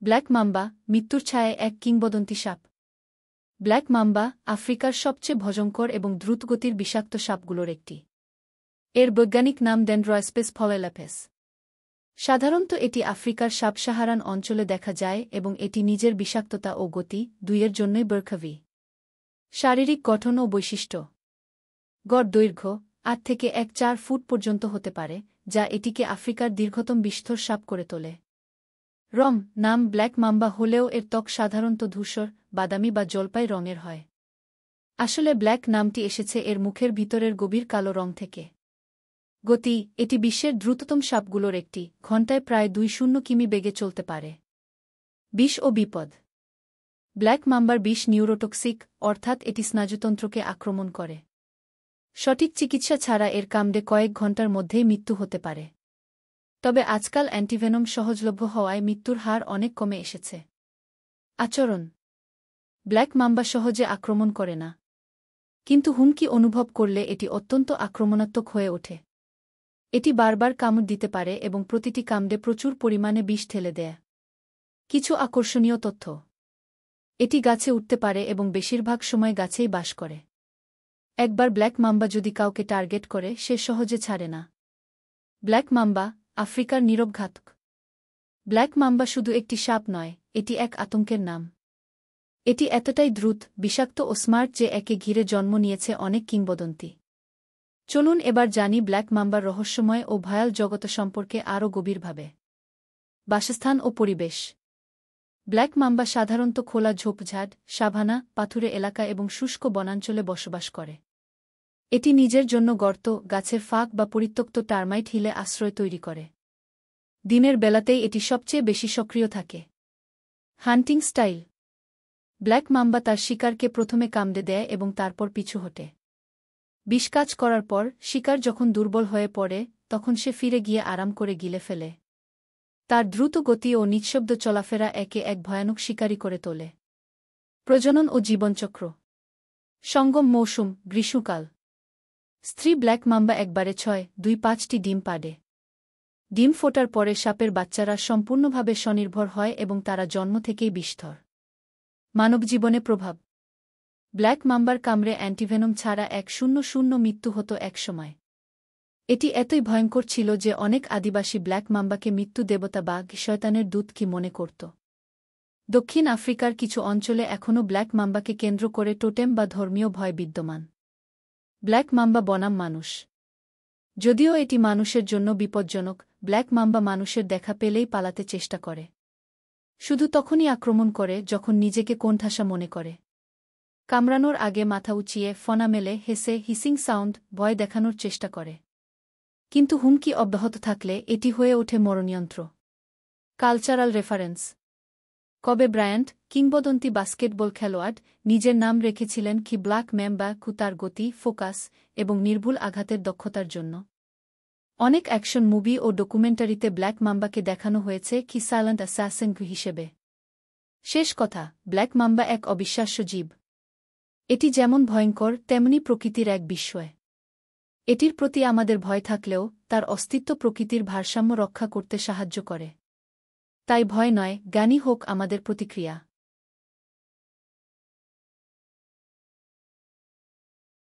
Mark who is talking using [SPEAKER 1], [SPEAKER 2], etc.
[SPEAKER 1] Black mamba, মৃত্যুর ছায়ায় এক কিংবদন্তি সাপ। ব্ল্যাক মাম্বা আফ্রিকার সবচেয়ে ভয়ঙ্কর এবং দ্রুতগতির বিষাক্ত সাপগুলোর একটি। এর বৈজ্ঞানিক নাম ডেন্ড্রোস্পেস ফলেলাপেস। সাধারণত এটি আফ্রিকার সাবসাহারান অঞ্চলে দেখা যায় এবং এটি নিজের বিষাক্ততা ও গতি দুইয়ের জন্যই বর্খাভি। শারীরিক গঠন ও বৈশিষ্ট্য। গড় দৈর্ঘ্য ৮ থেকে ১.৪ ফুট পর্যন্ত হতে পারে, যা এটিকে আফ্রিকার দীর্ঘতম বিষ্ঠর সাপ করে তোলে। রং নাম ব্ল্যাক মাম্বা হলেও এর ত্বক সাধারণত ধূসর, বাদামি বা জলপাই রঙের হয়। আসলে ব্ল্যাক নামটি এসেছে এর মুখের ভিতরের গভীর কালো রং থেকে। গতি এটি বিশ্বের দ্রুততম সাপগুলোর একটি, ঘণ্টায় প্রায় ২০ কিমি বেগে চলতে পারে। বিষ ও বিপদ। ব্ল্যাক মাম্বার বিষ নিউরোটক্সিক, অর্থাৎ এটি স্নায়ুতন্ত্রকে আক্রমণ করে। সঠিক চিকিৎসা ছাড়া এর কামড়ে কয়েক ঘণ্টার মধ্যেই মৃত্যু হতে পারে। তবে আজকাল অ্যান্টিভেনম সহজলভ্য হওয়ায় মৃত্যুর হার অনেক কমে এসেছে। আচরণ। ব্ল্যাক মাম্বা সহজে আক্রমণ করে না, কিন্তু হুমকি অনুভব করলে এটি অত্যন্ত আক্রমণাত্মক হয়ে ওঠে। এটি বারবার কামড় দিতে পারে এবং প্রতিটি কামড়ে প্রচুর পরিমাণে বিষ ঠেলে দেয়। কিছু আকর্ষণীয় তথ্য। এটি গাছে উঠতে পারে এবং বেশিরভাগ সময় গাছেই বাস করে। একবার ব্ল্যাক মাম্বা যদি কাউকে টার্গেট করে সে সহজে ছাড়ে না। ব্ল্যাক মাম্বা আফ্রিকার নীরব ঘাতক। ব্ল্যাক মাম্বা শুধু একটি সাপ নয়, এটি এক আতঙ্কের নাম। এটি এতটাই দ্রুত, বিষাক্ত ও স্মার্ট যে একে ঘিরে জন্ম নিয়েছে অনেক কিংবদন্তি। চলুন এবার জানি ব্ল্যাক মাম্বার রহস্যময় ও ভয়াল জগৎ সম্পর্কে আরও গভীরভাবে। বাসস্থান ও পরিবেশ। ব্ল্যাক মাম্বা সাধারণত খোলা ঝোপঝাড়, সাভানা, পাথুরে এলাকা এবং শুষ্ক বনাঞ্চলে বসবাস করে। এটি নিজের জন্য গর্ত, গাছের ফাঁক বা পরিত্যক্ত টার্মাইট হিলে আশ্রয় তৈরি করে। দিনের বেলাতেই এটি সবচেয়ে বেশি সক্রিয় থাকে। হান্টিং স্টাইল। ব্ল্যাক মাম্বা তার শিকারকে প্রথমে কামড়ে দেয় এবং তারপর পিছু হটে। বিষকাজ করার পর শিকার যখন দুর্বল হয়ে পড়ে তখন সে ফিরে গিয়ে আরাম করে গিলে ফেলে। তার দ্রুত গতি ও নিঃশব্দ চলাফেরা একে এক ভয়ানক শিকারী করে তোলে। প্রজনন ও জীবনচক্র। সঙ্গম মৌসুম গ্রীষ্মকাল। স্ত্রী ব্ল্যাক মাম্বা একবারে ৬-৫টি ডিম পাড়ে। ডিম ফোটার পরে সাপের বাচ্চারা সম্পূর্ণভাবে স্বনির্ভর হয় এবং তারা জন্ম থেকেই বিষধর। মানবজীবনে প্রভাব। ব্ল্যাক মাম্বার কামড়ে অ্যান্টিভেনম ছাড়া ১০০ মৃত্যু হতো একসময়। এটি এতই ভয়ঙ্কর ছিল যে অনেক আদিবাসী ব্ল্যাক মাম্বাকে মৃত্যু দেবতা বা শয়তানের দূত কি মনে করত। দক্ষিণ আফ্রিকার কিছু অঞ্চলে এখনও ব্ল্যাক মাম্বাকে কেন্দ্র করে টোটেম বা ধর্মীয় ভয় বিদ্যমান। ব্ল্যাক মাম্বা বনাম মানুষ। যদিও এটি মানুষের জন্য বিপজ্জনক, ব্ল্যাক মাম্বা মানুষের দেখা পেলেই পালাতে চেষ্টা করে। শুধু তখনই আক্রমণ করে যখন নিজেকে কোণঠাসা মনে করে। কামড়ানোর আগে মাথা উঁচিয়ে, ফনা মেলে, হেসে, হিসিং সাউন্ড, ভয় দেখানোর চেষ্টা করে। কিন্তু হুমকি অব্যাহত থাকলে এটি হয়ে ওঠে মরণযন্ত্র। Cultural reference. কবে ব্রায়ান্ট, কিংবদন্তি বাস্কেটবল খেলোয়াড়, নিজের নাম রেখেছিলেন কি ব্ল্যাক ম্যাম্বা তার গতি, ফোকাস এবং নির্ভুল আঘাতের দক্ষতার জন্য। অনেক অ্যাকশন মুভি ও ডকুমেন্টারিতে ব্ল্যাক মাম্বাকে দেখানো হয়েছে কি সাইলেন্ট অ্যাসাসিন হিসেবে। শেষ কথা, ব্ল্যাক মাম্বা এক অবিশ্বাস্য জীব। এটি যেমন ভয়ঙ্কর তেমনি প্রকৃতির এক বিস্ময়। এটির প্রতি আমাদের ভয় থাকলেও তার অস্তিত্ব প্রকৃতির ভারসাম্য রক্ষা করতে সাহায্য করে। তাই ভয় নয়, জ্ঞানী হোক আমাদের প্রতিক্রিয়া।